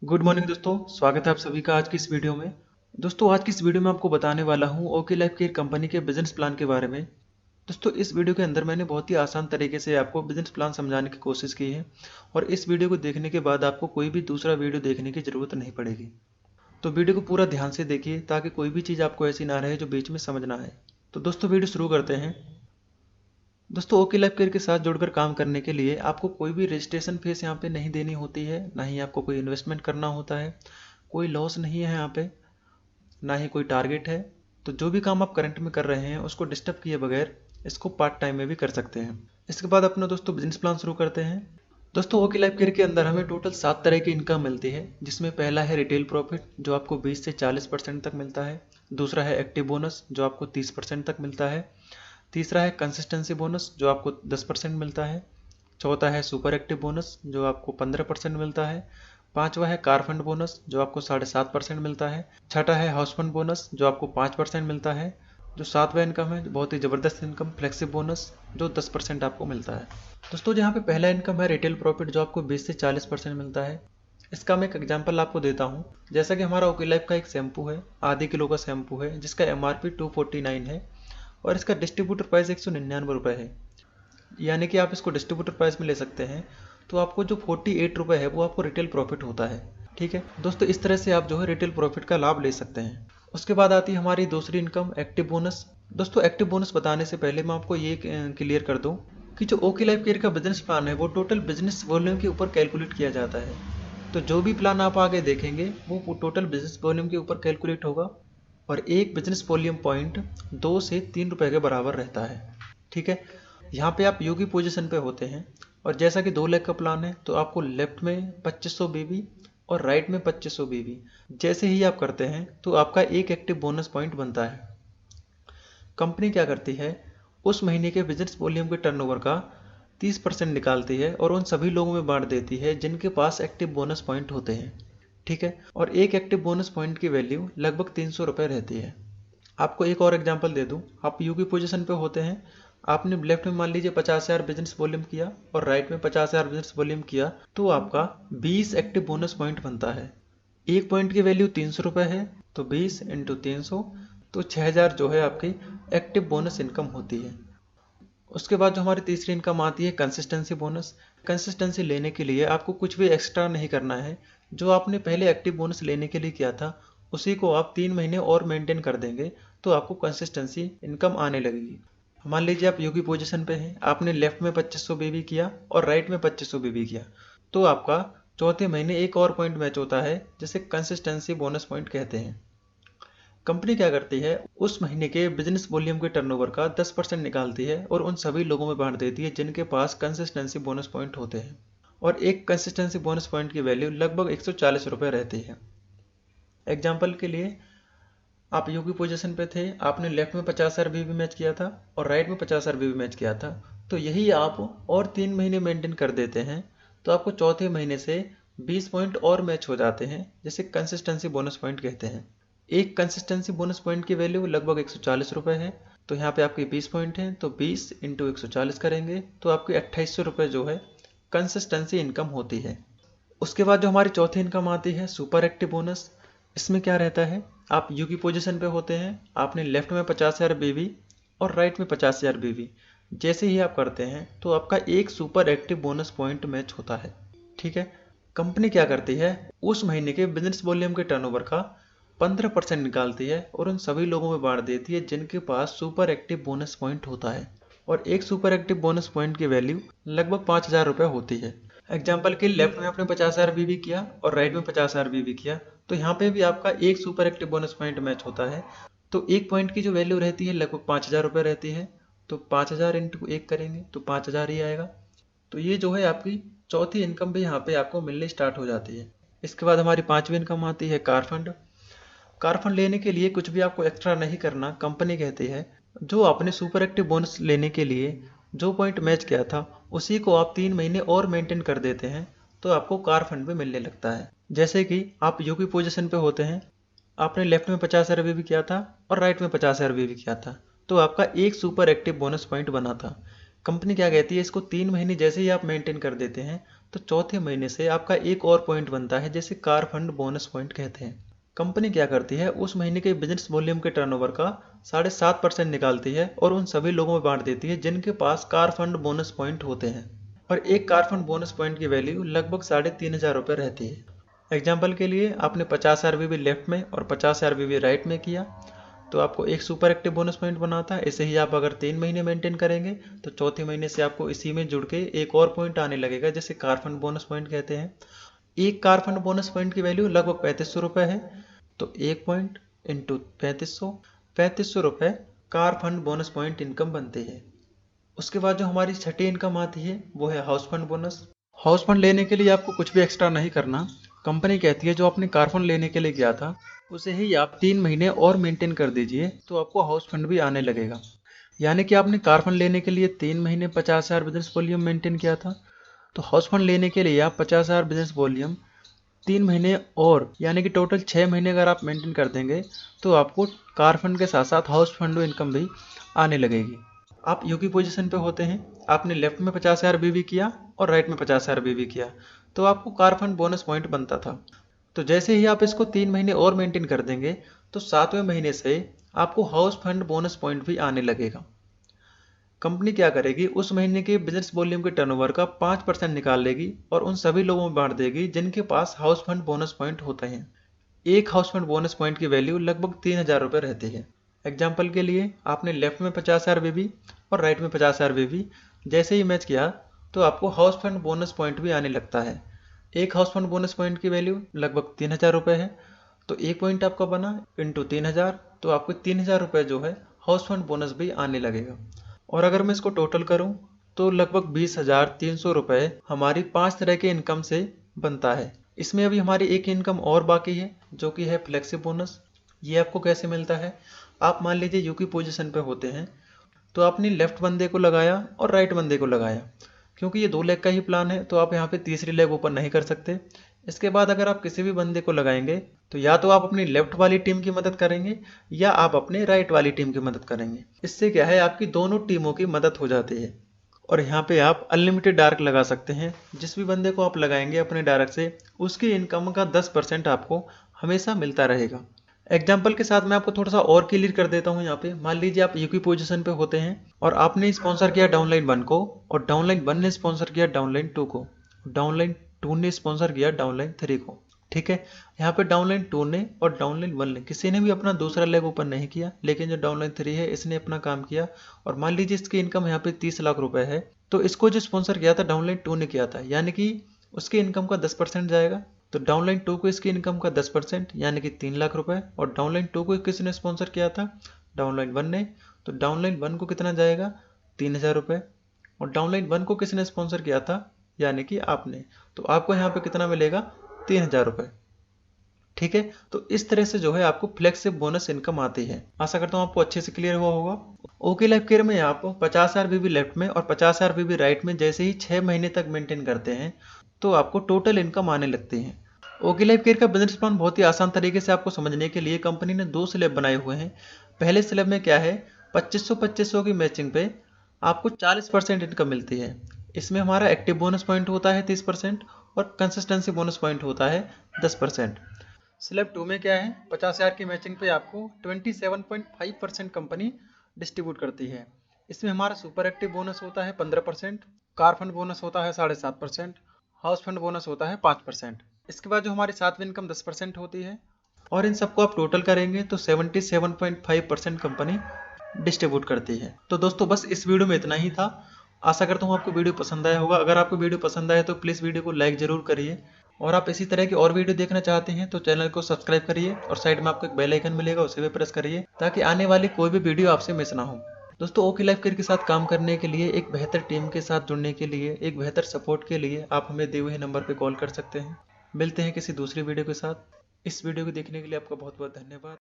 Good morning दोस्तों, स्वागत है आप सभी का आज की इस वीडियो में। दोस्तों आज की इस वीडियो में आपको बताने वाला हूं ओके लाइफ केयर कंपनी के बिजनेस प्लान के बारे में। दोस्तों इस वीडियो के अंदर मैंने बहुत ही आसान तरीके से आपको बिजनेस प्लान समझाने की कोशिश की है और इस वीडियो को देखने के बाद आपको कोई भी दूसरा वीडियो देखने की ज़रूरत नहीं पड़ेगी। तो वीडियो को पूरा ध्यान से देखिए ताकि कोई भी चीज़ आपको ऐसी ना रहे जो बीच में समझ ना आए। तो दोस्तों वीडियो शुरू करते हैं। दोस्तों ओके लाइफ केयर के साथ जुड़कर काम करने के लिए आपको कोई भी रजिस्ट्रेशन फीस यहाँ पे नहीं देनी होती है, ना ही आपको कोई इन्वेस्टमेंट करना होता है, कोई लॉस नहीं है यहाँ पे, ना ही कोई टारगेट है। तो जो भी काम आप करंट में कर रहे हैं उसको डिस्टर्ब किए बगैर इसको पार्ट टाइम में भी कर सकते हैं। इसके बाद अपना दोस्तों बिजनेस प्लान शुरू करते हैं। दोस्तों ओके लाइफ केयर के अंदर हमें टोटल 7 तरह की इनकम मिलती है, जिसमें पहला है रिटेल प्रॉफिट जो आपको 20 से 40% तक मिलता है। दूसरा है एक्टिव बोनस जो आपको 30% तक मिलता है। तीसरा है कंसिस्टेंसी बोनस जो आपको 10% मिलता है। चौथा है सुपर एक्टिव बोनस जो आपको 15% मिलता है। पांचवा है कार फंड बोनस जो आपको 7.5% मिलता है। छठा है हाउस फंड बोनस जो आपको 5% मिलता है। जो सातवां इनकम है, बहुत ही ज़बरदस्त इनकम, फ्लेक्सिब बोनस जो 10% आपको मिलता है। दोस्तों जहाँ पे पहला इनकम है रिटेल प्रॉफिट जो आपको 20 से 40% मिलता है। इसका मैं एक एग्जांपल आपको देता हूँ। जैसा कि हमारा ओके लाइफ का एक शैम्पू है, आधे किलो का शैम्पू है जिसका MRP 249 है और इसका डिस्ट्रीब्यूटर प्राइस 199 रुपये है। यानी कि आप इसको डिस्ट्रीब्यूटर प्राइस में ले सकते हैं, तो आपको जो 48 रुपये है वो आपको रिटेल प्रॉफिट होता है। ठीक है दोस्तों, इस तरह से आप जो है रिटेल प्रॉफिट का लाभ ले सकते हैं। उसके बाद आती है हमारी दूसरी इनकम एक्टिव बोनस। दोस्तों एक्टिव बोनस बताने से पहले मैं आपको ये क्लियर कर दूं कि जो ओके लाइफ केयर का बिजनेस प्लान है वो टोटल बिजनेस वॉल्यूम के ऊपर कैलकुलेट किया जाता है। तो जो भी प्लान आप आगे देखेंगे वो टोटल बिजनेस वॉल्यूम के ऊपर कैलकुलेट होगा और एक बिजनेस वॉल्यूम पॉइंट 2 से 3 रुपए के बराबर रहता है। ठीक है, यहाँ पे आप यू की पोजीशन पे होते हैं और जैसा कि 2 लाख का प्लान है तो आपको लेफ्ट में 2500 बीबी और राइट में 2500 बीबी जैसे ही आप करते हैं तो आपका एक एक्टिव बोनस पॉइंट बनता है। कंपनी क्या करती है, उस महीने के बिजनेस वॉल्यूम के टर्नओवर का 30% निकालती है और उन सभी लोगों में बांट देती है जिनके पास एक्टिव बोनस पॉइंट होते हैं। ठीक है, और एक एक्टिव बोनस पॉइंट की वैल्यू लगभग 300 रुपये रहती है। आपको एक और एग्जांपल दे दूं, आप यू की पोजीशन पे होते हैं, आपने लेफ्ट में मान लीजिए 50,000 बिजनेस वॉल्यूम किया और राइट में 50,000 बिजनेस वॉल्यूम किया, तो आपका 20 एक्टिव बोनस पॉइंट बनता है। एक पॉइंट की वैल्यू 300 रुपये है, तो 20 इंटू 300, तो 6,000 जो है आपकी एक्टिव बोनस इनकम होती है। उसके बाद जो हमारी तीसरी इनकम आती है कंसिस्टेंसी बोनस। कंसिस्टेंसी लेने के लिए आपको कुछ भी एक्स्ट्रा नहीं करना है, जो आपने पहले एक्टिव बोनस लेने के लिए किया था उसी को आप 3 महीने और मेंटेन कर देंगे तो आपको कंसिस्टेंसी इनकम आने लगेगी। मान लीजिए आप यू की पोजीशन पे हैं, आपने लेफ्ट में 2500 बीबी किया और राइट में 2500 बीबी किया, तो आपका चौथे महीने एक और पॉइंट मैच होता है जिसे कंसिस्टेंसी बोनस पॉइंट कहते हैं। कंपनी क्या करती है, उस महीने के बिजनेस वॉल्यूम के टर्नओवर का 10% निकालती है और उन सभी लोगों में बांट देती है जिनके पास कंसिस्टेंसी बोनस पॉइंट होते हैं और एक कंसिस्टेंसी बोनस पॉइंट की वैल्यू लगभग 140 रुपये रहती है। एग्जाम्पल के लिए, आप यू की पोजीशन पे थे, आपने लेफ्ट में 50,000 बीबी मैच किया था और राइट में 50,000 बीबी मैच किया था, तो यही आप और 3 महीने मेंटेन कर देते हैं तो आपको चौथे महीने से 20 पॉइंट और मैच हो जाते हैं जिसे कंसिस्टेंसी बोनस पॉइंट कहते हैं। एक कंसिस्टेंसी बोनस पॉइंट की वैल्यू लगभग 140 रुपये है, तो यहाँ पे आपके 20 पॉइंट हैं तो 20 इंटू 140 करेंगे तो आपकी 2800 रुपये जो है कंसिस्टेंसी इनकम होती है। उसके बाद जो हमारी चौथी इनकम आती है सुपर एक्टिव बोनस। इसमें क्या रहता है, आप यू की पोजीशन पे होते हैं, आपने लेफ्ट में 50,000 बीबी और राइट में 50,000 बीबी जैसे ही आप करते हैं तो आपका एक super active bonus point match होता है। ठीक है, कंपनी क्या करती है, उस महीने के बिजनेस वॉल्यूम के टर्नओवर का 15% निकालती है और उन सभी लोगों में बांट देती है जिनके पास सुपर एक्टिव बोनस पॉइंट होता है और एक सुपर एक्टिव बोनस पॉइंट की वैल्यू लगभग 5,000 रुपये होती है। एग्जाम्पल के लेफ्ट में आपने 50,000 बीबी किया और राइट में 50,000 बीबी किया, तो यहाँ पे भी आपका एक super active bonus point match होता है। तो एक पॉइंट की जो वैल्यू रहती है लगभग 5,000 रुपये रहती है, तो 5,000 इंटू एक करेंगे तो 5,000 ही आएगा। तो ये जो है आपकी चौथी इनकम भी यहाँ पे आपको मिलनी स्टार्ट हो जाती है। इसके बाद हमारी पांचवी इनकम आती है कार फंड। कार फंड लेने के लिए कुछ भी आपको एक्स्ट्रा नहीं करना, कंपनी कहती है जो आपने सुपर एक्टिव बोनस लेने के लिए जो पॉइंट मैच किया था उसी को आप 3 महीने और मेंटेन कर देते हैं तो आपको कार फंड भी मिलने लगता है। जैसे कि आप यू की पोजीशन पे होते हैं, आपने लेफ्ट में 50,000 भी किया था और राइट में 50,000 भी किया था, तो आपका एक सुपर एक्टिव बोनस पॉइंट बना था। कंपनी क्या कहती है, इसको 3 महीने जैसे ही आप मेंटेन कर देते हैं तो चौथे महीने से आपका एक और पॉइंट बनता है, जिसे कार फंड बोनस पॉइंट कहते हैं। कंपनी क्या करती है, उस महीने के बिजनेस वॉल्यूम के टर्नओवर का 7.5% निकालती है और उन सभी लोगों में बांट देती है जिनके पास कार फंड बोनस पॉइंट होते हैं। और एक कार फंड बोनस पॉइंट की वैल्यू लगभग 3,500 रुपये रहती है। एग्जाम्पल के लिए आपने 50 आरबीबी लेफ्ट में और 50 आरबीबी राइट में किया तो आपको एक सुपर एक्टिव बोनस पॉइंट बनाता है। ऐसे ही आप अगर 3 महीने मेंटेन करेंगे तो चौथे महीने से आपको इसी में जुड़ के एक और पॉइंट आने लगेगा, जिसे कार फंड बोनस पॉइंट कहते हैं। एक कार फंड बोनस पॉइंट की वैल्यू लगभग 3500 रुपये है, तो एक पॉइंट इंटू 3500 रुपये car fund bonus point income बनती है। उसके बाद जो हमारी छठी इनकम आती है वो है house fund bonus. House fund लेने के लिए आपको कुछ भी एक्स्ट्रा नहीं करना। कंपनी कहती है जो आपने कार फंड लेने के लिए किया था उसे ही आप 3 महीने और मेंटेन कर दीजिए तो आपको हाउस फंड भी आने लगेगा। यानी कि आपने कार फंड लेने के लिए 3 महीने 50,000 बिजनेस वॉल्यूम मेंटेन किया था, तो हाउस फंड लेने के लिए आप 50,000 बिजनेस वॉल्यूम 3 महीने और यानी कि टोटल 6 महीने अगर आप मेंटेन कर देंगे तो आपको कार फंड के साथ साथ हाउस फंड इनकम भी आने लगेगी। आप यूकी पोजीशन पे होते हैं, आपने लेफ्ट में 50,000 बीवी किया और राइट में 50,000 बीवी किया तो आपको कार फंड बोनस पॉइंट बनता था। तो जैसे ही आप इसको 3 महीने और मेंटेन कर देंगे तो 7वें महीने से आपको हाउस फंड बोनस पॉइंट भी आने लगेगा। कंपनी क्या करेगी, उस महीने के बिजनेस वॉल्यूम के टर्नओवर का 5% निकाल लेगी और उन सभी लोगों में बांट देगी जिनके पास हाउस फंड बोनस पॉइंट होते हैं। एक हाउस फंड बोनस पॉइंट की वैल्यू लगभग 3,000 रुपये रहती है। एग्जाम्पल के लिए आपने लेफ्ट में 50,000 बीबी और राइट में 50,000 बीबी जैसे ही मैच किया तो आपको हाउस फंड बोनस पॉइंट भी आने लगता है। एक हाउस फंड बोनस पॉइंट की वैल्यू लगभग 3,000 रुपये है, तो एक पॉइंट आपका बना इंटू 3,000 तो आपको 3,000 रुपये जो है हाउस फंड बोनस भी आने लगेगा। और अगर मैं इसको टोटल करूं तो लगभग 20,300 रुपये हमारी 5 तरह के इनकम से बनता है। इसमें अभी हमारी एक इनकम और बाकी है जो कि है फ्लेक्सी बोनस। ये आपको कैसे मिलता है, आप मान लीजिए यूकी पोजीशन पे होते हैं तो आपने लेफ्ट बंदे को लगाया और राइट बंदे को लगाया, क्योंकि ये 2 लेग का ही प्लान है तो आप यहाँ पे तीसरी लेग ओपन नहीं कर सकते। इसके बाद अगर आप किसी भी बंदे को लगाएंगे तो या तो आप अपनी लेफ्ट वाली टीम की मदद करेंगे या आप अपने राइट वाली टीम की मदद करेंगे। इससे क्या है, आपकी दोनों टीमों की मदद हो जाती है। और यहाँ पे आप अनलिमिटेड डार्क लगा सकते हैं। जिस भी बंदे को आप लगाएंगे अपने डार्क से उसकी इनकम का 10% आपको हमेशा मिलता रहेगा। एग्जाम्पल के साथ मैं आपको थोड़ा सा और क्लियर कर देता हूँ। यहाँ पे मान लीजिए आप यूकी पोजीशन पे होते हैं और आपने स्पॉन्सर किया डाउनलाइन 1 को और डाउनलाइन 1 ने स्पॉन्सर किया डाउनलाइन 2 को, डाउनलाइन 2 ने स्पॉन्सर किया डाउनलाइन 3 को। ठीक है, यहाँ पे डाउनलाइन 2 ने और डाउनलाइन 1 ने किसी ने भी अपना दूसरा लेग ओपन नहीं किया, लेकिन जो डाउनलाइन 3 है इसने अपना काम किया। और मान लीजिए इसकी इनकम यहाँ पे 30 लाख रुपए है, तो इसको जो स्पॉन्सर किया था डाउनलाइन 2 ने किया था, यानी कि उसकी इनकम का 10% जाएगा। तो डाउनलाइन 2 को इसकी इनकम का 10% यानी कि 3 लाख रुपए। और डाउनलाइन 2 को किसने स्पॉन्सर किया था, डाउनलाइन 1 ने, तो डाउनलाइन 1 को कितना जाएगा, 3,000 रुपये। और डाउनलाइन 1 को किसने स्पॉन्सर किया था, यानी कि आपने, तो आपको यहाँ पे कितना मिलेगा, 3,000 रुपये। ठीक है, तो इस तरह से जो है आपको फ्लेक्सिब बोनस इनकम आती है। आशा करता हूँ आपको अच्छे से क्लियर हुआ होगा। ओके लाइफ केयर में आप 50,000 बीबी लेफ्ट में और 50,000 बीबी राइट में जैसे ही 6 महीने तक मेंटेन करते हैं तो आपको टोटल इनकम आने लगती है। ओके लाइफ केयर का बिजनेस प्लान बहुत ही आसान तरीके से आपको समझने के लिए कंपनी ने 2 स्लैब बनाए हुए हैं। पहले स्लैब में क्या है, 2500 की मैचिंग पे आपको 40% इनकम मिलती है। इसमें हमारा एक्टिव बोनस पॉइंट होता है 30% और कंसिस्टेंसी बोनस पॉइंट होता है 10%। स्लैब 2 में क्या है, 50,000 की मैचिंग पे आपको 27.5% कंपनी डिस्ट्रीब्यूट करती है। इसमें हमारा सुपर एक्टिव बोनस होता है 15%, कार फंड बोनस होता है 7.5%, हाउस फंड बोनस होता है 5%। इसके बाद जो हमारी 7वीं इनकम 10% होती है और इन सबको आप टोटल करेंगे तो 77.5% कंपनी डिस्ट्रीब्यूट करती है। तो दोस्तों बस इस वीडियो में इतना ही था। आशा करता हूँ आपको वीडियो पसंद आया होगा। अगर आपको वीडियो पसंद आए तो प्लीज़ वीडियो को लाइक ज़रूर करिए और आप इसी तरह की और वीडियो देखना चाहते हैं तो चैनल को सब्सक्राइब करिए और साइड में आपको एक बेल आइकन मिलेगा उसे भी प्रेस करिए ताकि आने वाली कोई भी वीडियो आपसे मिस ना हो। दोस्तों ओके लाइफ केयर के साथ काम करने के लिए, एक बेहतर टीम के साथ जुड़ने के लिए, एक बेहतर सपोर्ट के लिए आप हमें दिए हुए नंबर पर कॉल कर सकते हैं। मिलते हैं किसी दूसरी वीडियो के साथ। इस वीडियो को देखने के लिए आपका बहुत बहुत धन्यवाद।